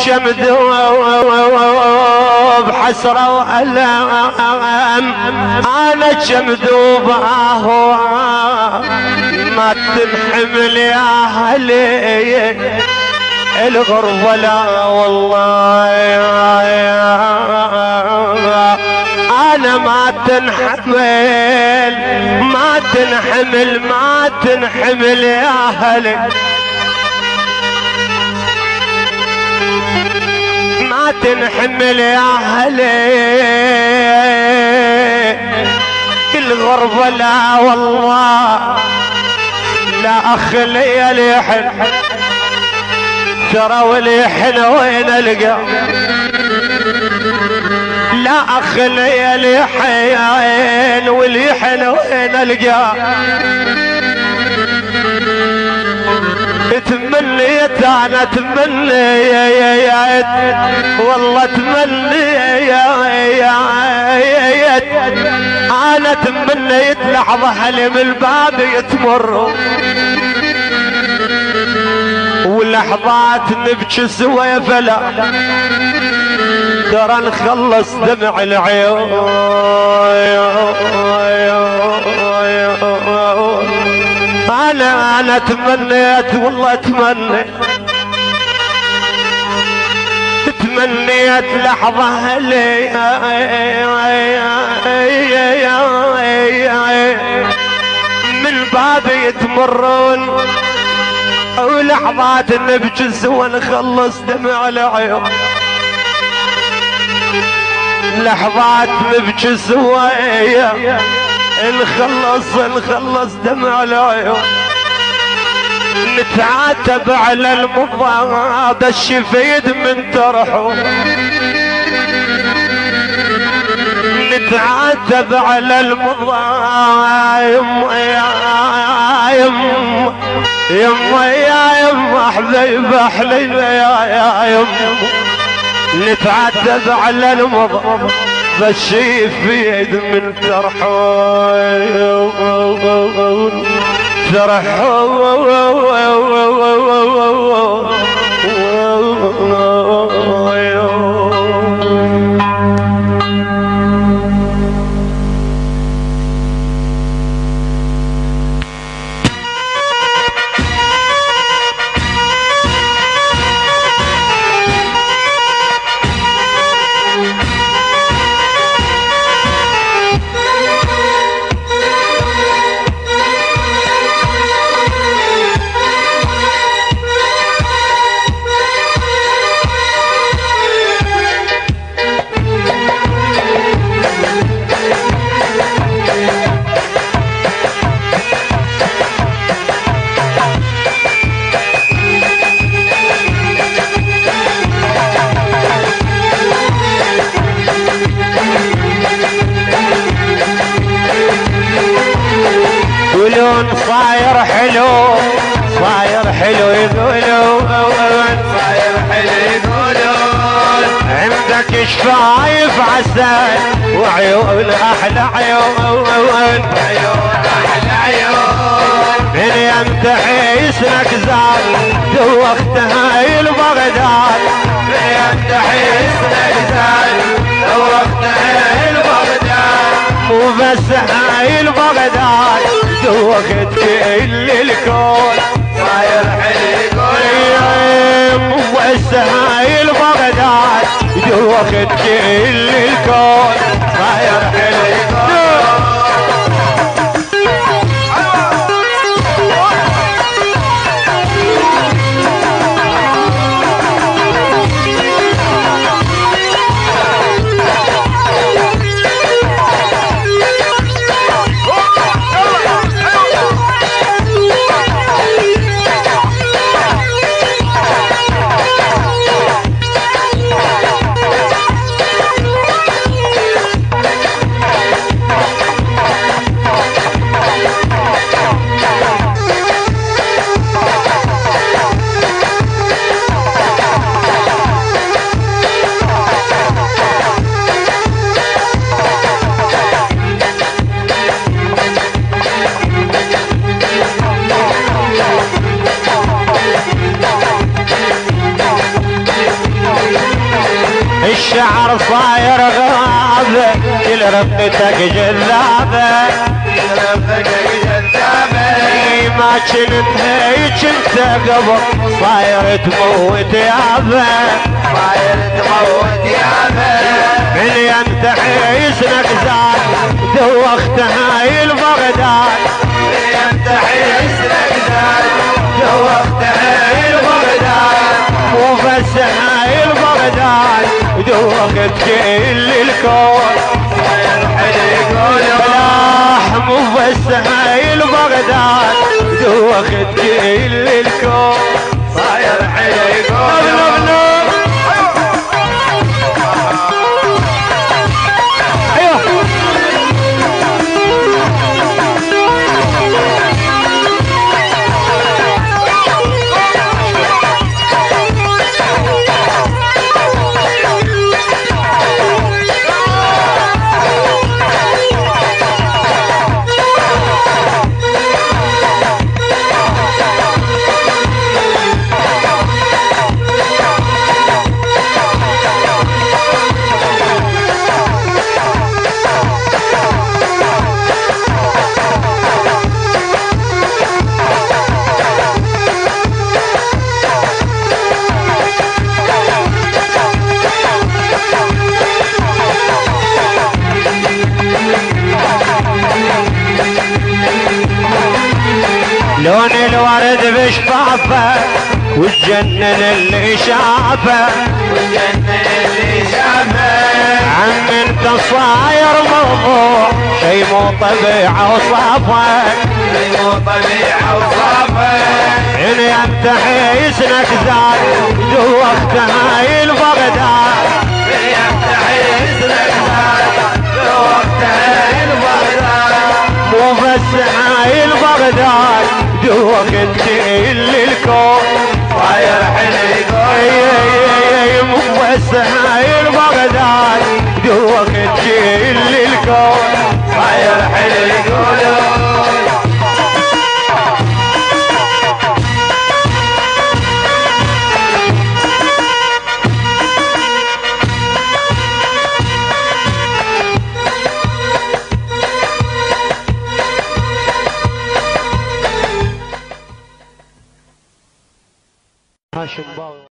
كمذوب حسرة وألم، أنا كمذوب ما تنحمل يا أهلي الغربة لا والله، أنا ما تنحمل ما تنحمل ما تنحمل يا أهلي، ما تنحمل يا أهلي الغربة لا والله، لا أخلي ليحن ترى وليحن وين ألقى، لا أخلي ليحن وليحن وين ألقى، تمنيت انا تمنيت والله تمنيت انا تمنيت لحظة هلي من الباب يتمر، ولحظات نبكي سوا فلا ترى نخلص دمع العيون، انا تمنيت والله تمنيت لحظة هلي من بابي تمرون، ولحظات نبكي سوا نخلص دمع العيون، لحظات نبكي سوا نخلص دمع العيون، نتعاتب على المضاد الشفيد من ترحم، نتعاتب على المضاد يما حبيب حليل يا يما، نتعاتب على المضاد الشفيد من ترحم صاير حلو يقولون صاير حلو يقولون، عندك شفايف عسل وعيون احلى عيون، احلى عيون من يمتحي اسمك زاد دوخت هاي البغداد، من يمتحي اسمك زاد دوخت هاي البغداد، مو بس هاي البغداد دوخت كل الكون، صاير حلو مو بس هاي البغداد دوخت كل الكون، صاير حلو الشعر صاير غابة كل رفقتك جذابة كل رفقتك جذابة ما كنت هيك انت قبل صاير تموت يابا صاير تموت يابا من ينتحي اسمك زاد دوخت هاي البغداد من ينتحي اسمك زاد دوخت هاي البغداد مو بس هاي البغداد دوخت كل الكون صاير حلق ولا مو بس هاي البغداد دوخت كل الكون صاير حلق ولا لون الورد بشفافه والجنن اللي شافه والجنن اللي شافه عم انت صاير موضوع شي مو طبيعه وصافك شي مو طبيعه وصافك ان ينتحي اسمك زاد دوخت هاي البغداد ان ينتحي اسمك زاد دوخت هاي البغداد مو بس هاي البغداد دوخت كل الكون صاير حلق مو بس هاي